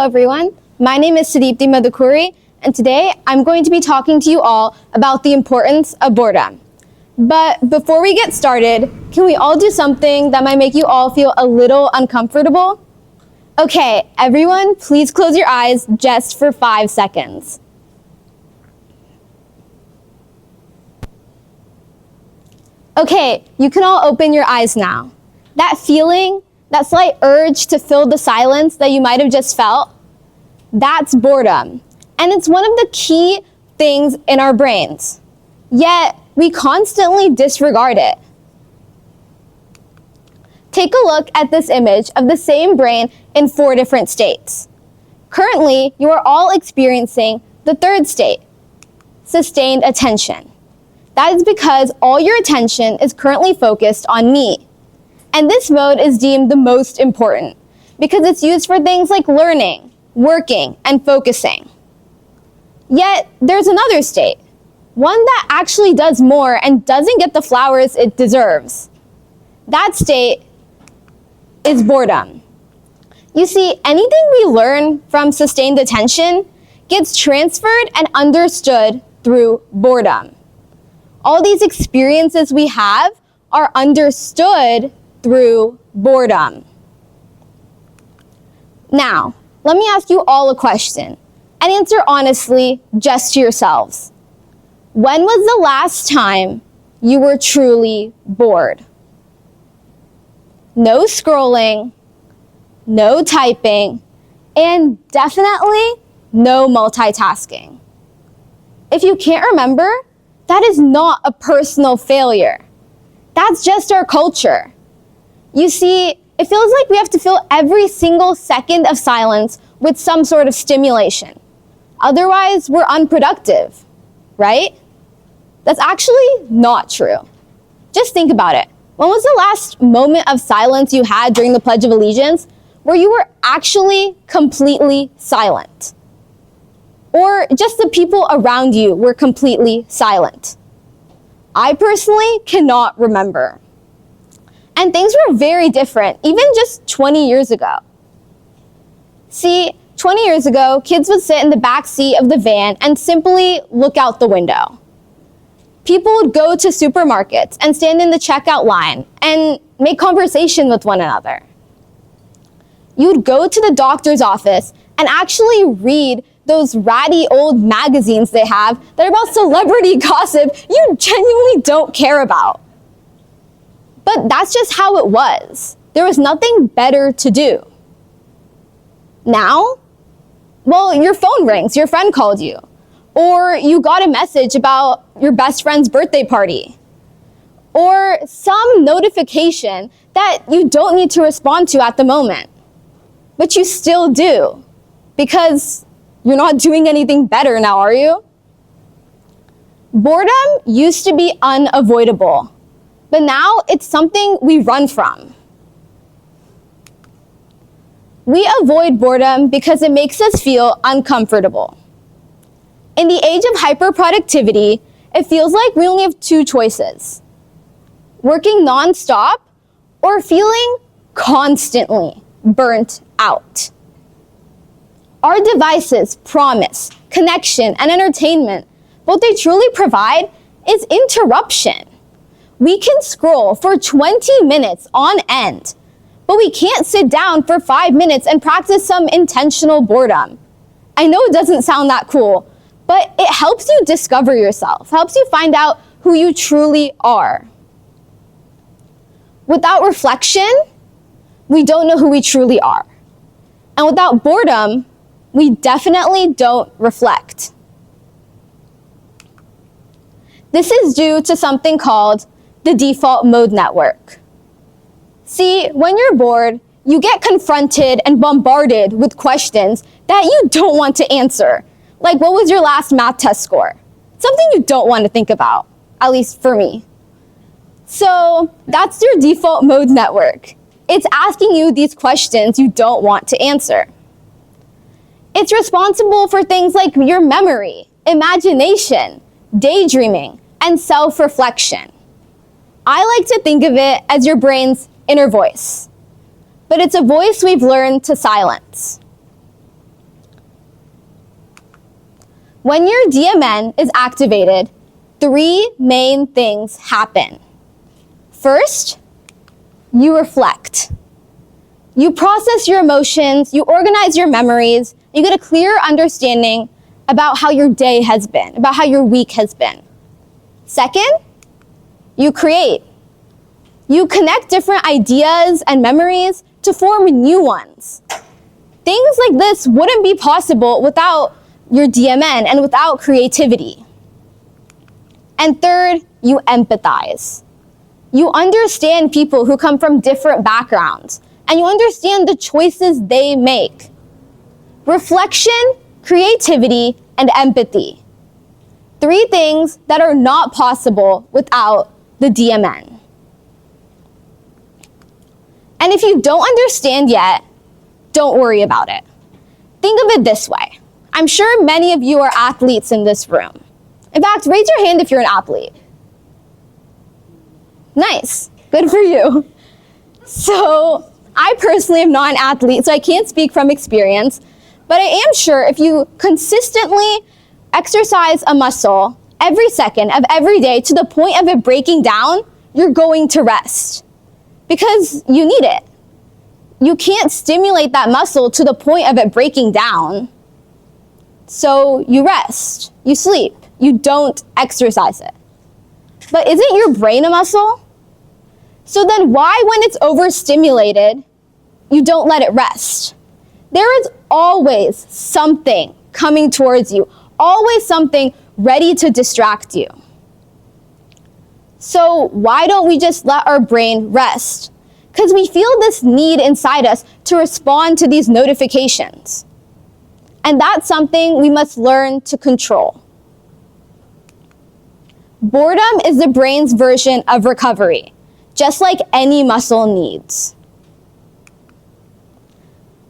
Hello everyone, my name is Sudipti Madhukuri, and today I'm going to be talking to you all about the importance of boredom. But before we get started, can we all do something that might make you all feel a little uncomfortable? Okay, everyone, please close your eyes just for 5 seconds. Okay, you can all open your eyes now. That feeling, that slight urge to fill the silence that you might have just felt, that's boredom. And it's one of the key things in our brains. Yet, we constantly disregard it. Take a look at this image of the same brain in 4 different states. Currently, you are all experiencing the third state, sustained attention. That is because all your attention is currently focused on me. And this mode is deemed the most important because it's used for things like learning, working, and focusing. Yet, there's another state, one that actually does more and doesn't get the flowers it deserves. That state is boredom. You see, anything we learn from sustained attention gets transferred and understood through boredom. All these experiences we have are understood through boredom. Now, let me ask you all a question and answer honestly just to yourselves. When was the last time you were truly bored? No scrolling, no typing, and definitely no multitasking. If you can't remember, that is not a personal failure. That's just our culture. You see, it feels like we have to fill every single second of silence with some sort of stimulation. Otherwise, we're unproductive, right? That's actually not true. Just think about it. When was the last moment of silence you had during the Pledge of Allegiance where you were actually completely silent? Or just the people around you were completely silent? I personally cannot remember. And things were very different, even just 20 years ago. See, 20 years ago, kids would sit in the back seat of the van and simply look out the window. People would go to supermarkets and stand in the checkout line and make conversation with one another. You would go to the doctor's office and actually read those ratty old magazines they have that are about celebrity gossip you genuinely don't care about. But that's just how it was. There was nothing better to do. Now, well, your phone rings, your friend called you, or you got a message about your best friend's birthday party, or some notification that you don't need to respond to at the moment, but you still do, because you're not doing anything better now, are you? Boredom used to be unavoidable. But now it's something we run from. We avoid boredom because it makes us feel uncomfortable. In the age of hyperproductivity, it feels like we only have 2 choices: working nonstop or feeling constantly burnt out. Our devices promise connection and entertainment. What they truly provide is interruption. We can scroll for 20 minutes on end, but we can't sit down for 5 minutes and practice some intentional boredom. I know it doesn't sound that cool, but it helps you discover yourself, helps you find out who you truly are. Without reflection, we don't know who we truly are. And without boredom, we definitely don't reflect. This is due to something called the default mode network. See, when you're bored, you get confronted and bombarded with questions that you don't want to answer. Like, what was your last math test score? Something you don't want to think about, at least for me. So that's your default mode network. It's asking you these questions you don't want to answer. It's responsible for things like your memory, imagination, daydreaming, and self-reflection. I like to think of it as your brain's inner voice, but it's a voice we've learned to silence. When your DMN is activated, three main things happen. First, you reflect. You process your emotions, you organize your memories, you get a clear understanding about how your day has been, about how your week has been. Second, you create. You connect different ideas and memories to form new ones. Things like this wouldn't be possible without your DMN and without creativity. And third, you empathize. You understand people who come from different backgrounds, and you understand the choices they make. Reflection, creativity, and empathy. Three things that are not possible without the DMN. And if you don't understand yet, don't worry about it. Think of it this way. I'm sure many of you are athletes in this room. In fact, raise your hand if you're an athlete. Nice, good for you. So, I personally am not an athlete, so I can't speak from experience, but I am sure if you consistently exercise a muscle every second of every day to the point of it breaking down, you're going to rest because you need it. You can't stimulate that muscle to the point of it breaking down. So you rest, you sleep, you don't exercise it. But isn't your brain a muscle? So then why, when it's overstimulated, you don't let it rest? There is always something coming towards you, always something ready to distract you. So why don't we just let our brain rest? Because we feel this need inside us to respond to these notifications. And that's something we must learn to control. Boredom is the brain's version of recovery, just like any muscle needs.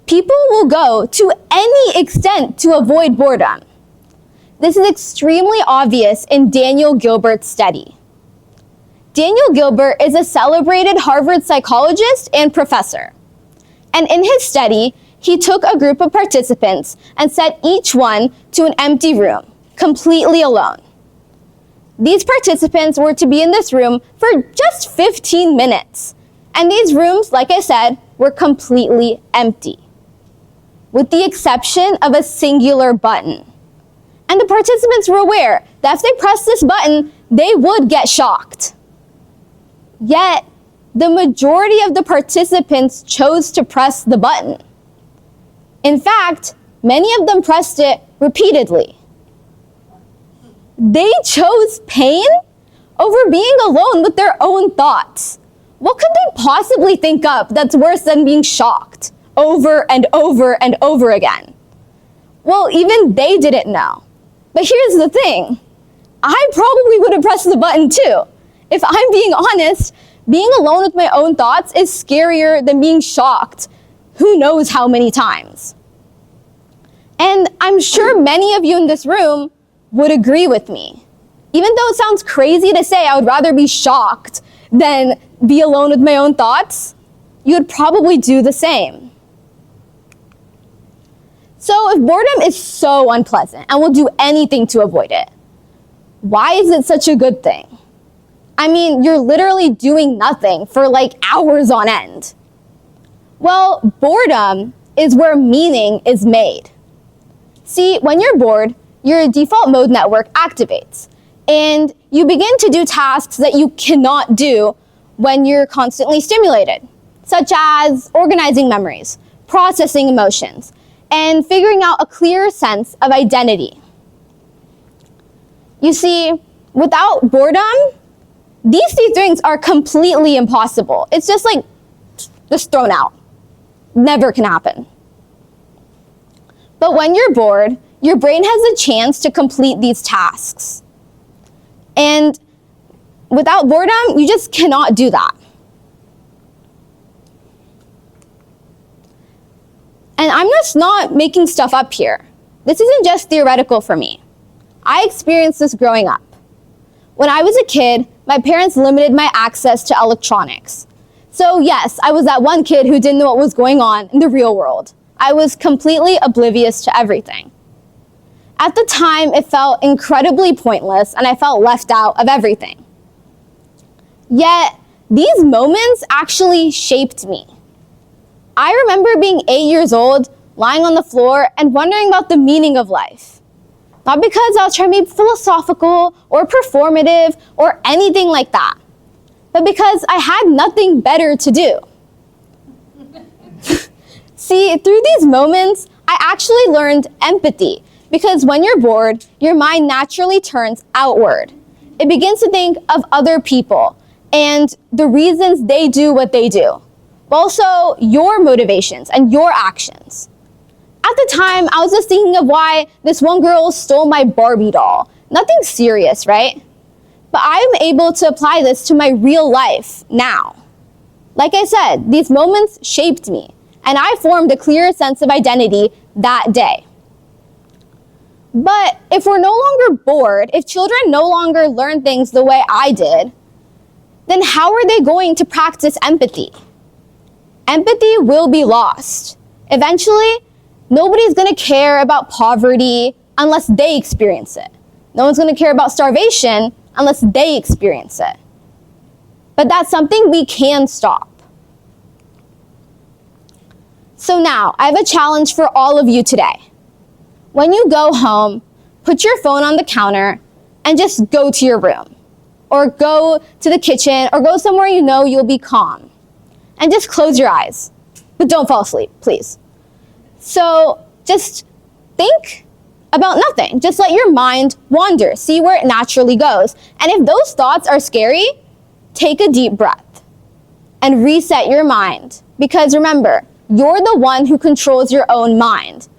People will go to any extent to avoid boredom. This is extremely obvious in Daniel Gilbert's study. Daniel Gilbert is a celebrated Harvard psychologist and professor. And in his study, he took a group of participants and sent each one to an empty room, completely alone. These participants were to be in this room for just 15 minutes. And these rooms, like I said, were completely empty, with the exception of a singular button. And the participants were aware that if they pressed this button, they would get shocked. Yet, the majority of the participants chose to press the button. In fact, many of them pressed it repeatedly. They chose pain over being alone with their own thoughts. What could they possibly think up that's worse than being shocked over and over and over again? Well, even they didn't know. But here's the thing. I probably would have pressed the button too. If I'm being honest, being alone with my own thoughts is scarier than being shocked who knows how many times. And I'm sure many of you in this room would agree with me. Even though it sounds crazy to say I would rather be shocked than be alone with my own thoughts, you would probably do the same. So if boredom is so unpleasant and we'll do anything to avoid it, why is it such a good thing? I mean, you're literally doing nothing for like hours on end. Well, boredom is where meaning is made. See, when you're bored, your default mode network activates, and you begin to do tasks that you cannot do when you're constantly stimulated, such as organizing memories, processing emotions, and figuring out a clear sense of identity. You see, without boredom, these two things are completely impossible. It's just like, just thrown out. Never can happen. But when you're bored, your brain has a chance to complete these tasks. And without boredom, you just cannot do that. And I'm just not making stuff up here. This isn't just theoretical for me. I experienced this growing up. When I was a kid, my parents limited my access to electronics. So yes, I was that one kid who didn't know what was going on in the real world. I was completely oblivious to everything. At the time, it felt incredibly pointless and I felt left out of everything. Yet, these moments actually shaped me. I remember being 8 years old, lying on the floor and wondering about the meaning of life. Not because I was trying to be philosophical or performative or anything like that, but because I had nothing better to do. See, through these moments, I actually learned empathy, because when you're bored, your mind naturally turns outward. It begins to think of other people and the reasons they do what they do, but also your motivations and your actions. At the time, I was just thinking of why this one girl stole my Barbie doll. Nothing serious, right? But I'm able to apply this to my real life now. Like I said, these moments shaped me, and I formed a clearer sense of identity that day. But if we're no longer bored, if children no longer learn things the way I did, then how are they going to practice empathy? Empathy will be lost. Eventually, nobody's going to care about poverty unless they experience it. No one's going to care about starvation unless they experience it. But that's something we can stop. So now, I have a challenge for all of you today. When you go home, put your phone on the counter and just go to your room. Or go to the kitchen, or go somewhere you know you'll be calm. And just close your eyes. But don't fall asleep, please. So just think about nothing. Just let your mind wander. See where it naturally goes. And if those thoughts are scary, take a deep breath and reset your mind. Because remember, you're the one who controls your own mind.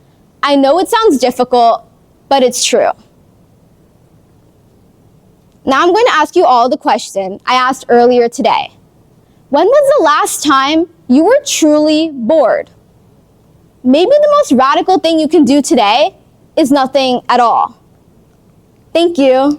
I know it sounds difficult, but it's true. Now I'm going to ask you all the question I asked earlier today. When was the last time you were truly bored? Maybe the most radical thing you can do today is nothing at all. Thank you.